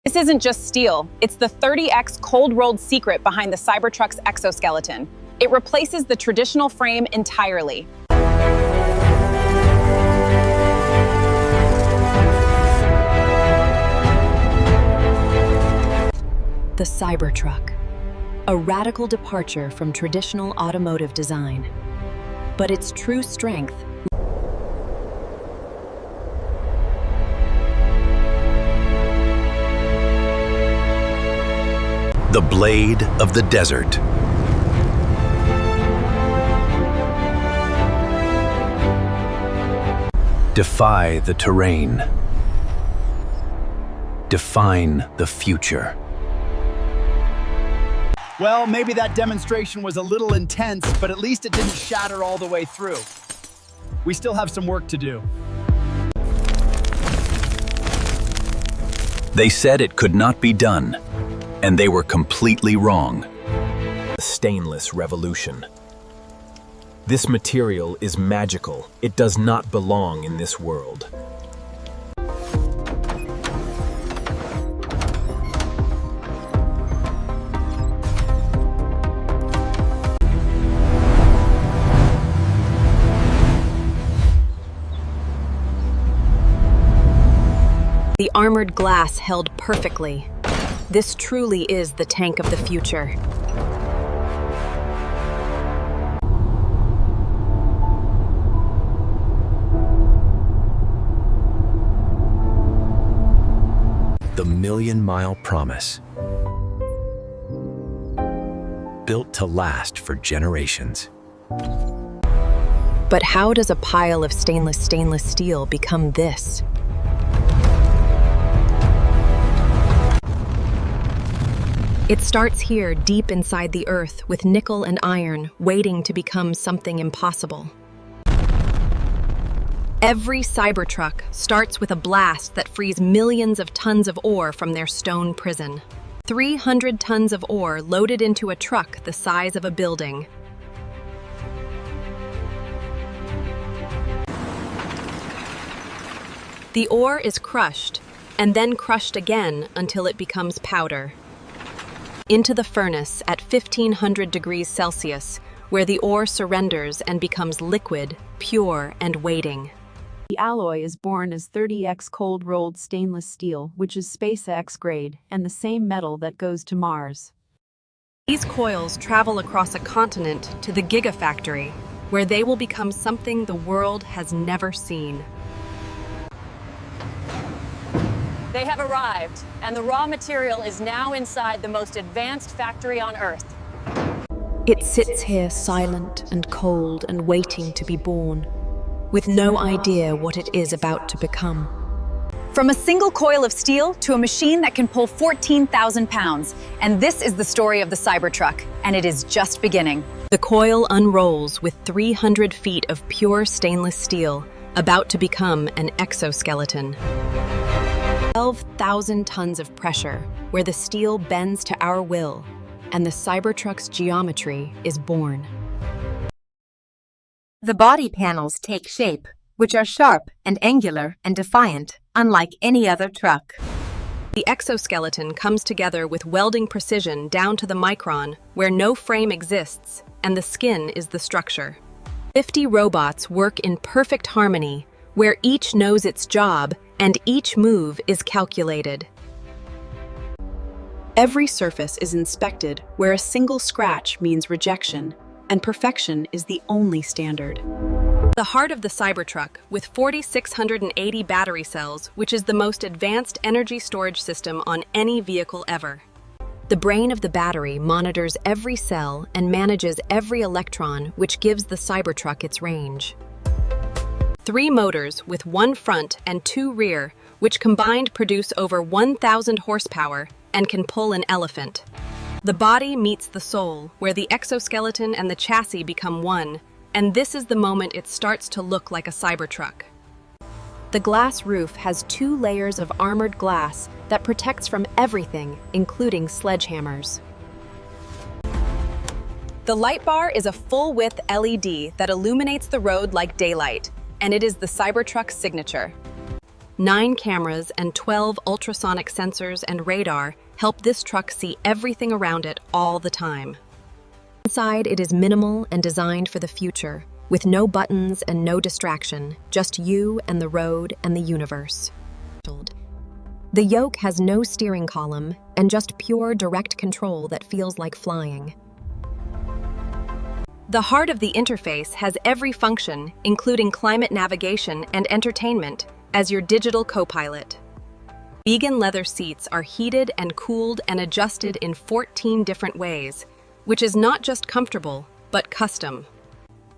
This isn't just steel, it's the 30x cold-rolled secret behind the Cybertruck's exoskeleton. It replaces the traditional frame entirely. The Cybertruck, a radical departure from traditional automotive design. But its true strength the blade of the desert. Defy the terrain. Define the future. Well, maybe that demonstration was a little intense, but at least it didn't shatter all the way through. We still have some work to do. They said it could not be done, and they were completely wrong. The stainless revolution. This material is magical. It does not belong in this world. The armored glass held perfectly. This truly is the tank of the future. The million-mile promise. Built to last for generations. But how does a pile of stainless steel become this? It starts here, deep inside the earth, with nickel and iron, waiting to become something impossible. Every Cybertruck starts with a blast that frees millions of tons of ore from their stone prison. 300 tons of ore loaded into a truck the size of a building. The ore is crushed, and then crushed again until it becomes powder. Into the furnace at 1500 degrees Celsius, where the ore surrenders and becomes liquid, pure, and waiting. The alloy is born as 30x cold-rolled stainless steel, which is SpaceX grade, and the same metal that goes to Mars. These coils travel across a continent to the Gigafactory, where they will become something the world has never seen. They have arrived, and the raw material is now inside the most advanced factory on Earth. It sits here silent and cold and waiting to be born, with no idea what it is about to become. From a single coil of steel to a machine that can pull 14,000 pounds. And this is the story of the Cybertruck, and it is just beginning. The coil unrolls with 300 feet of pure stainless steel, about to become an exoskeleton. 12,000 tons of pressure, where the steel bends to our will, and the Cybertruck's geometry is born. The body panels take shape, which are sharp and angular and defiant, unlike any other truck. The exoskeleton comes together with welding precision down to the micron, where no frame exists, and the skin is the structure. 50 robots work in perfect harmony, where each knows its job and each move is calculated. Every surface is inspected where a single scratch means rejection, and perfection is the only standard. The heart of the Cybertruck, with 4,680 battery cells, which is the most advanced energy storage system on any vehicle ever. The brain of the battery monitors every cell and manages every electron, which gives the Cybertruck its range. 3 motors with 1 front and 2 rear, which combined produce over 1,000 horsepower and can pull an elephant. The body meets the soul, where the exoskeleton and the chassis become one, and this is the moment it starts to look like a Cybertruck. The glass roof has 2 layers of armored glass that protects from everything, including sledgehammers. The light bar is a full-width LED that illuminates the road like daylight, and it is the Cybertruck's signature. 9 cameras and 12 ultrasonic sensors and radar help this truck see everything around it all the time. Inside, it is minimal and designed for the future, with no buttons and no distraction, just you and the road and the universe. The yoke has no steering column and just pure direct control that feels like flying. The heart of the interface has every function, including climate navigation and entertainment, as your digital co-pilot. Vegan leather seats are heated and cooled and adjusted in 14 different ways, which is not just comfortable, but custom.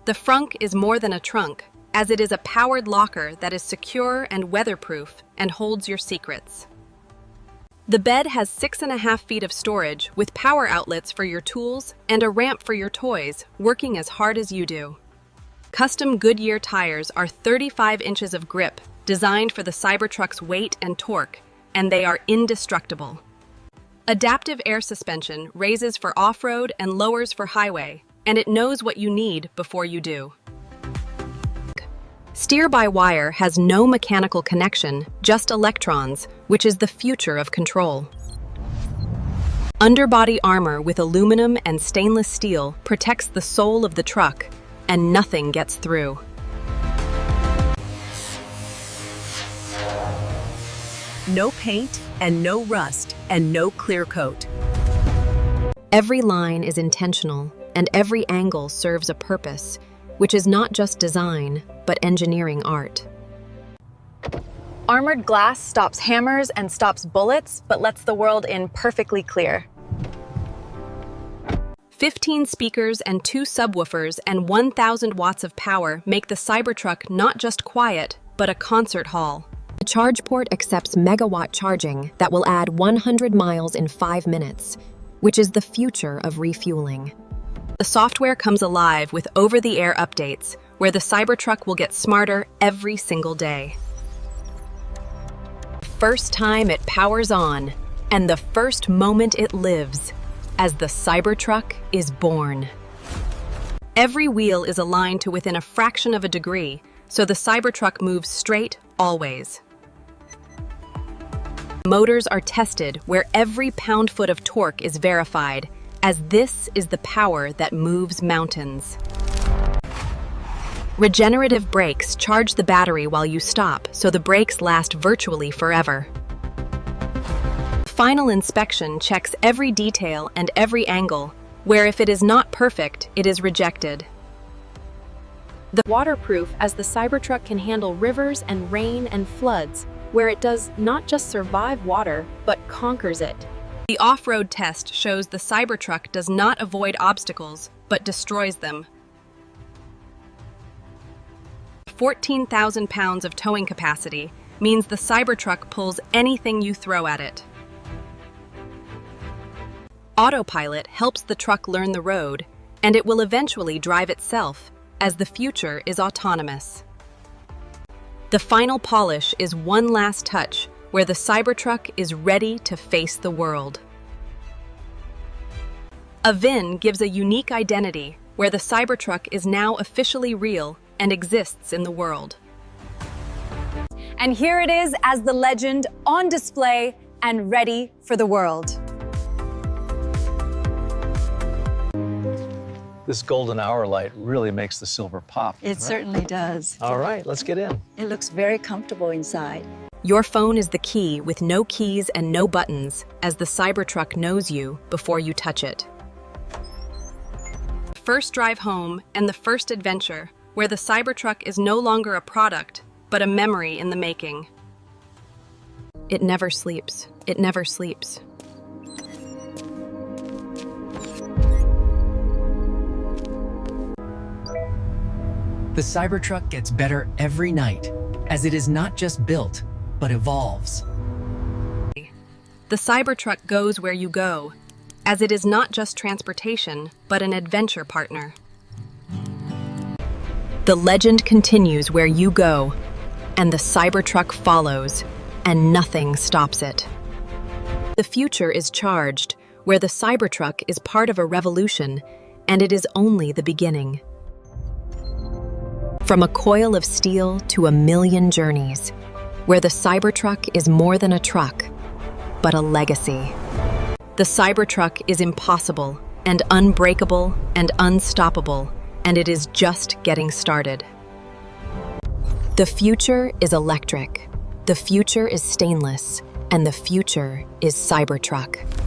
The frunk is more than a trunk, as it is a powered locker that is secure and weatherproof and holds your secrets. The bed has 6.5 feet of storage with power outlets for your tools and a ramp for your toys, working as hard as you do. Custom Goodyear tires are 35 inches of grip, designed for the Cybertruck's weight and torque, and they are indestructible. Adaptive air suspension raises for off-road and lowers for highway, and it knows what you need before you do. Steer-by-wire has no mechanical connection, just electrons, which is the future of control. Underbody armor with aluminum and stainless steel protects the soul of the truck, and nothing gets through. No paint and no rust and no clear coat. Every line is intentional, and every angle serves a purpose, which is not just design, but engineering art. Armored glass stops hammers and stops bullets, but lets the world in perfectly clear. 15 speakers and 2 subwoofers and 1,000 watts of power make the Cybertruck not just quiet, but a concert hall. The charge port accepts megawatt charging that will add 100 miles in 5 minutes, which is the future of refueling. The software comes alive with over-the-air updates, where the Cybertruck will get smarter every single day. First time it powers on, and the first moment it lives, as the Cybertruck is born. Every wheel is aligned to within a fraction of a degree, so the Cybertruck moves straight always. Motors are tested where every pound-foot of torque is verified, as this is the power that moves mountains. Regenerative brakes charge the battery while you stop, so the brakes last virtually forever. Final inspection checks every detail and every angle, where if it is not perfect, it is rejected. Waterproof, as the Cybertruck can handle rivers and rain and floods, where it does not just survive water, but conquers it. The off-road test shows the Cybertruck does not avoid obstacles, but destroys them. 14,000 pounds of towing capacity means the Cybertruck pulls anything you throw at it. Autopilot helps the truck learn the road, and it will eventually drive itself, as the future is autonomous. The final polish is one last touch, where the Cybertruck is ready to face the world. A VIN gives a unique identity, where the Cybertruck is now officially real and exists in the world. And here it is as the legend on display and ready for the world. This golden hour light really makes the silver pop. It certainly does. All right, let's get in. It looks very comfortable inside. Your phone is the key with no keys and no buttons, as the Cybertruck knows you before you touch it. First drive home and the first adventure, where the Cybertruck is no longer a product, but a memory in the making. It never sleeps. It never sleeps. The Cybertruck gets better every night, as it is not just built, but evolves. The Cybertruck goes where you go, as it is not just transportation, but an adventure partner. The legend continues where you go, and the Cybertruck follows, and nothing stops it. The future is charged, where the Cybertruck is part of a revolution, and it is only the beginning. From a coil of steel to a million journeys, where the Cybertruck is more than a truck, but a legacy. The Cybertruck is impossible and unbreakable and unstoppable, and it is just getting started. The future is electric, the future is stainless, and the future is Cybertruck.